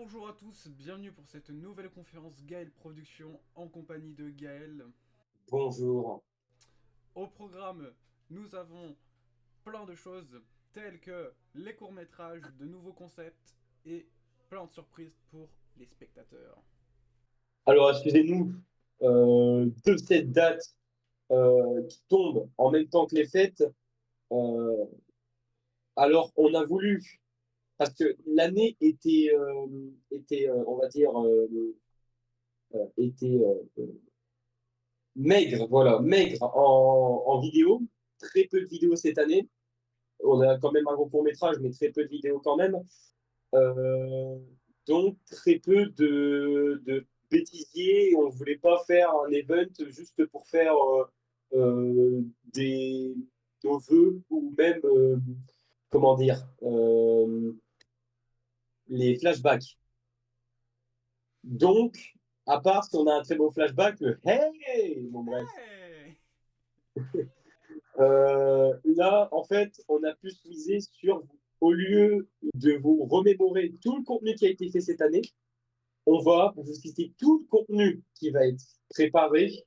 Bonjour à tous, bienvenue pour cette nouvelle conférence Gaël Productions en compagnie de Gaël. Bonjour. Au programme, nous avons plein de choses telles que les courts-métrages, de nouveaux concepts et plein de surprises pour les spectateurs. Alors, excusez-nous de cette date qui tombe en même temps que les fêtes. Euh, alors, on a voulu, parce que l'année était, on va dire, était maigre, voilà, maigre en vidéo. Très peu de vidéos cette année. On a quand même un gros court métrage, mais très peu de vidéos quand même. Euh, donc, très peu de bêtisiers. On ne voulait pas faire un event juste pour faire des, nos vœux ou même, comment dire, les flashbacks. Donc, à part si on a un très beau flashback, le Hey! Bon, bref. Hey. Là, en fait, on a pu se miser sur, au lieu de vous remémorer tout le contenu qui a été fait cette année, on va vous citer tout le contenu qui va être préparé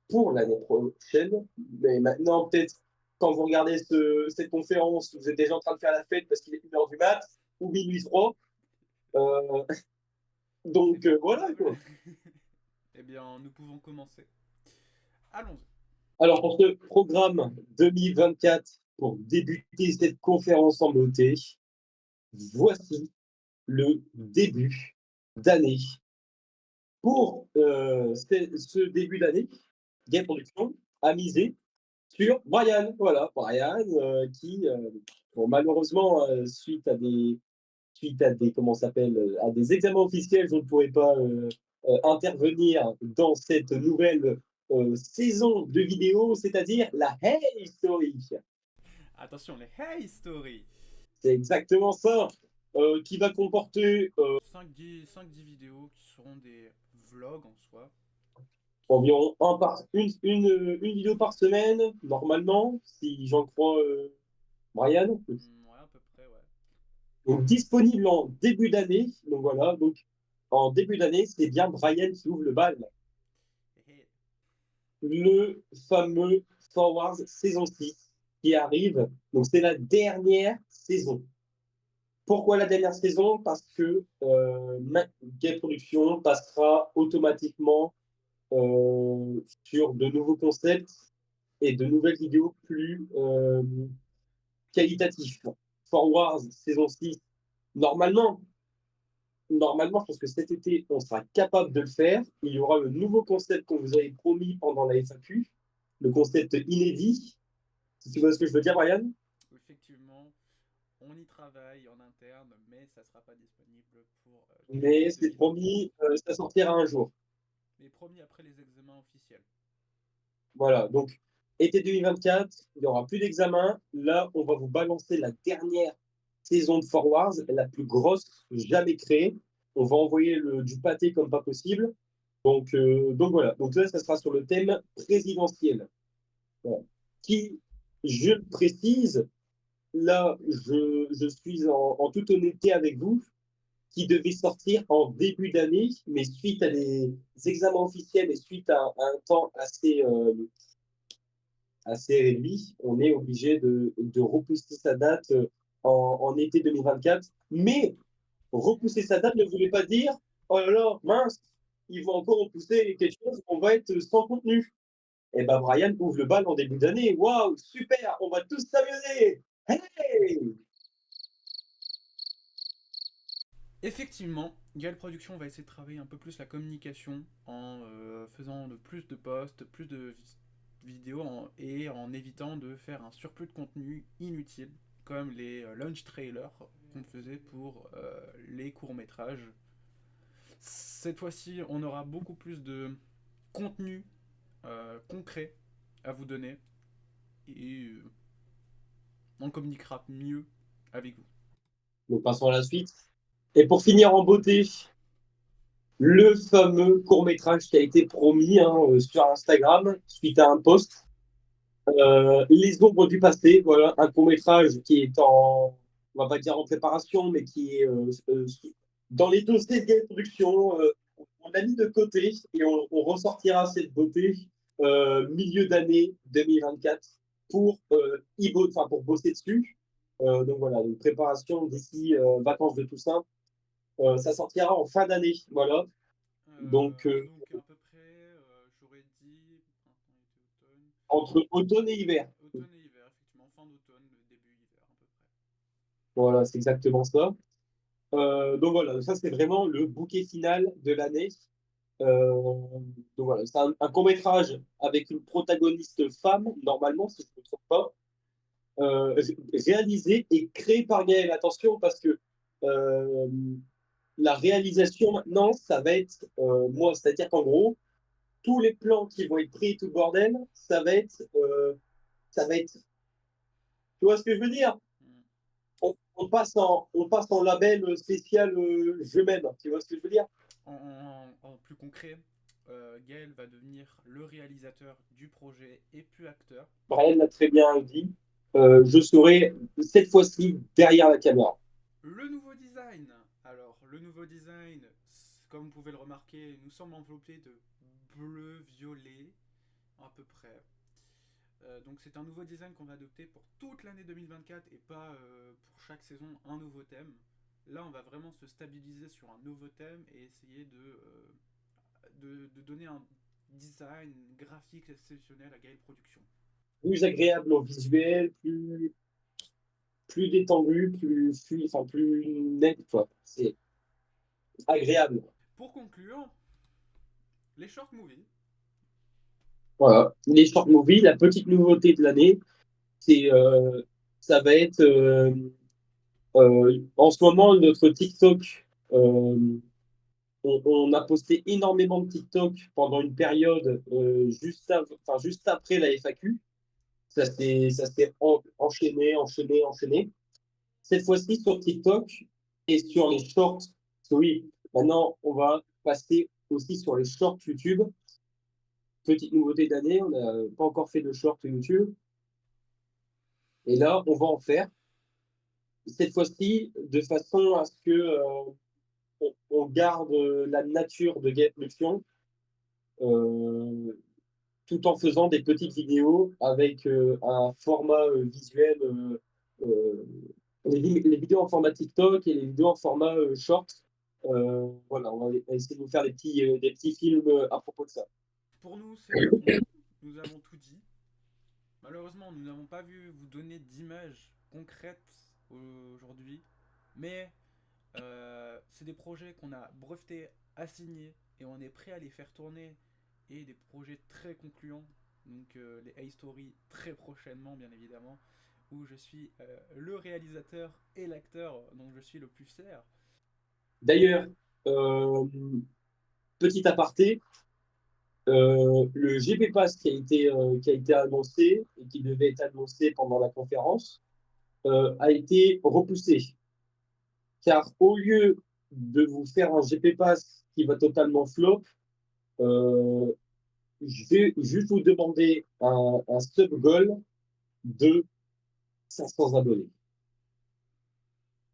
pour l'année prochaine. Mais maintenant, peut-être, quand vous regardez cette conférence, vous êtes déjà en train de faire la fête parce qu'il est 1h du mat ou minuit 3. Euh, donc, voilà, quoi. Eh bien, nous pouvons commencer. Allons-y. Alors, pour ce programme 2024, pour débuter cette conférence en beauté, voici le début d'année. Pour ce début d'année, Game Production a misé sur Brian. Voilà, Brian qui, bon, malheureusement, suite à des, comment ça s'appelle, à des examens officiels, je ne pourrais pas intervenir dans cette nouvelle saison de vidéos, c'est-à-dire la Hey Story. Attention, les Hey Story. C'est exactement ça, qui va comporter 5-10 vidéos qui seront des vlogs en soi. environ une vidéo par semaine, normalement, si j'en crois Brian. Ouais, à peu près, ouais. Donc, disponible en début d'année. Donc voilà, donc en début d'année, c'est bien Brian qui ouvre le bal. Hey. Le fameux Forward saison 6 qui arrive. Donc c'est la dernière saison. Pourquoi la dernière saison? Parce que Game Production passera automatiquement sur de nouveaux concepts et de nouvelles vidéos plus qualitatifs. Forward saison 6, normalement, normalement, je pense que cet été, on sera capable de le faire. Il y aura le nouveau concept qu'on vous avait promis pendant la FAQ, le concept inédit. Si tu vois ce que je veux dire, Ryan. Effectivement, on y travaille en interne, mais ça ne sera pas disponible pour début Mais c'est 2024. promis, ça sortira un jour. Mais promis après les examens officiels. Voilà, donc été 2024, il n'y aura plus d'examen. Là, on va vous balancer la dernière saison de Forwards, la plus grosse jamais créée. On va envoyer du pâté comme pas possible. Donc voilà, donc là, ça sera sur le thème présidentiel. Voilà. Qui, je le précise, là, je suis en toute honnêteté avec vous, qui devait sortir en début d'année, mais suite à des examens officiels et suite à un temps assez réduit, on est obligé de repousser sa date en été 2024. Mais repousser sa date ne voulait pas dire, oh là là, mince, ils vont encore repousser quelque chose, on va être sans contenu. Et ben Brian ouvre le bal en début d'année. Waouh, super, on va tous s'amuser. Hey. Effectivement, Gale Production va essayer de travailler un peu plus la communication en faisant de plus de posts, plus de vidéos et en évitant de faire un surplus de contenu inutile, comme les launch trailers qu'on faisait pour les courts-métrages. Cette fois-ci, on aura beaucoup plus de contenu concret à vous donner et on communiquera mieux avec vous. Nous passons à la suite. Et pour finir en beauté, le fameux court-métrage qui a été promis sur Instagram suite à un post. Les ombres du passé, voilà, un court-métrage qui est on va pas dire en préparation, mais qui est Dans les dossiers de Gaël Productions, on l'a mis de côté et on ressortira cette beauté milieu d'année 2024 pour, pour bosser dessus. Donc voilà, une préparation d'ici vacances de Toussaint. Ça sortira en fin d'année. Voilà. Donc Donc à peu près, j'aurais dit printemps, été, automne. entre automne et hiver. Automne et hiver, effectivement, fin d'automne, début hiver à peu près. Voilà, c'est exactement ça. Donc voilà, ça c'est vraiment le bouquet final de l'année. Donc voilà, c'est un court-métrage avec une protagoniste femme, normalement, si je ne me trompe pas, réalisé et créé par Gaël. Attention, parce que euh, la réalisation maintenant, ça va être moi, c'est-à-dire qu'en gros, tous les plans qui vont être pris, tout le bordel, ça va être, tu vois ce que je veux dire? Hmm. On passe en label spécial je m'aime, tu vois ce que je veux dire? En plus concret, Gaël va devenir le réalisateur du projet et plus acteur. Brian l'a très bien dit. Je serai cette fois-ci derrière la caméra. Le nouveau design. Alors, le nouveau design, comme vous pouvez le remarquer, nous sommes enveloppés de bleu, violet, à peu près. Donc c'est un nouveau design qu'on va adopter pour toute l'année 2024 et pas pour chaque saison un nouveau thème. Là, on va vraiment se stabiliser sur un nouveau thème et essayer de donner un design graphique exceptionnel à Gaël Productions. Plus agréable au visuel, plus détendu, enfin, plus net, quoi. C'est agréable. Pour conclure, les short movies. Voilà. Les short movies, la petite nouveauté de l'année, c'est ça va être en ce moment notre TikTok. On a posté énormément de TikTok pendant une période juste après la FAQ. Ça s'est enchaîné, enchaîné, enchaîné. Cette fois-ci sur TikTok et sur les shorts. Parce que oui, maintenant, on va passer aussi sur les shorts YouTube. Petite nouveauté d'année, on n'a pas encore fait de shorts YouTube. Et là, on va en faire. Cette fois-ci, de façon à ce que on garde la nature de Game Production, euh, tout en faisant des petites vidéos avec un format visuel, euh, les vidéos en format TikTok et les vidéos en format short. Voilà, on va essayer de vous faire des petits films à propos de ça. Pour nous, c'est bon. Nous avons tout dit. Malheureusement, nous n'avons pas vu vous donner d'images concrètes aujourd'hui. Mais c'est des projets qu'on a brevetés, assignés et on est prêt à les faire tourner. Et des projets très concluants. Donc les A-Story très prochainement, bien évidemment. Où je suis le réalisateur et l'acteur dont je suis le plus fier. D'ailleurs, euh, petit aparté, le GP Pass qui a été annoncé et qui devait être annoncé pendant la conférence a été repoussé. Car au lieu de vous faire un GP Pass qui va totalement flop, euh, je vais juste vous demander un sub goal de 500 abonnés.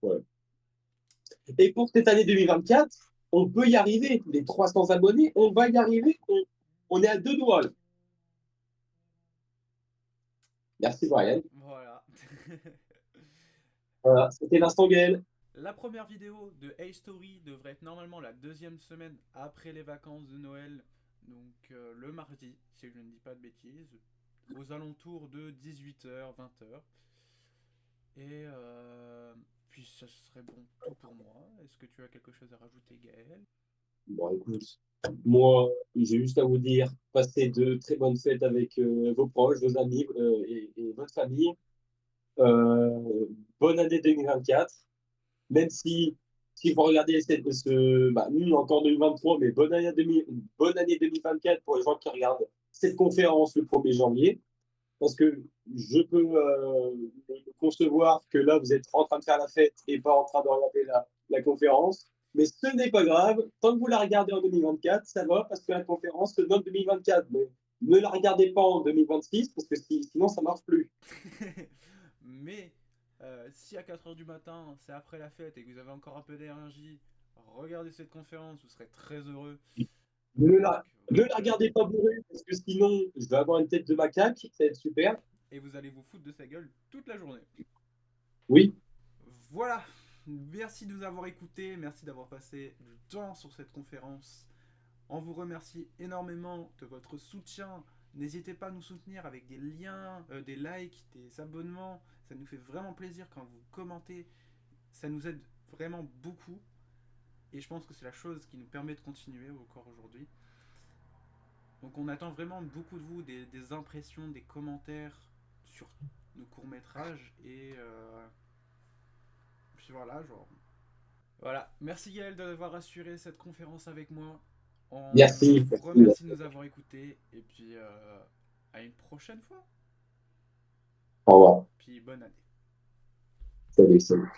Ouais. Et pour cette année 2024, on peut y arriver. Les 300 abonnés, on va y arriver. On est à deux doigts. Là. Merci Brian. Voilà. Voilà, c'était l'instant Gaël. La première vidéo de A-Story devrait être normalement la deuxième semaine après les vacances de Noël, donc le mardi, si je ne dis pas de bêtises, aux alentours de 18h, 20h. Et puis ça serait bon tout pour moi. Est-ce que tu as quelque chose à rajouter, Gaël? Bon, écoute, moi, j'ai juste à vous dire, passez de très bonnes fêtes avec vos proches, vos amis et votre famille. Euh, bonne année 2024. Même si vous regardez nous, encore 2023, mais bonne année 2024 pour les gens qui regardent cette conférence le 1er janvier. Parce que je peux concevoir que là, vous êtes en train de faire la fête et pas en train de regarder la conférence. Mais ce n'est pas grave. Tant que vous la regardez en 2024, ça va parce que la conférence se donne 2024. Mais ne la regardez pas en 2026 parce que sinon, ça ne marche plus. Mais si à 4h du matin, c'est après la fête et que vous avez encore un peu d'énergie, regardez cette conférence, vous serez très heureux. Ne la, Donc, ne la regardez pas bourré, parce que sinon, je vais avoir une tête de macaque, ça va être super. et vous allez vous foutre de sa gueule toute la journée. Oui, Voilà, merci de nous avoir écoutés, merci d'avoir passé du temps sur cette conférence. On vous remercie énormément de votre soutien. N'hésitez pas à nous soutenir avec des liens, des likes, des abonnements. Ça nous fait vraiment plaisir quand vous commentez. Ça nous aide vraiment beaucoup. Et je pense que c'est la chose qui nous permet de continuer encore aujourd'hui. Donc on attend vraiment beaucoup de vous, des impressions, des commentaires sur nos courts-métrages. Et puis voilà, genre. Voilà, merci Gaël d'avoir assuré cette conférence avec moi. On merci. vous Merci. remercie de nous avoir écoutés. Et puis à une prochaine fois. Au revoir. Puis bonne année. Salut, salut.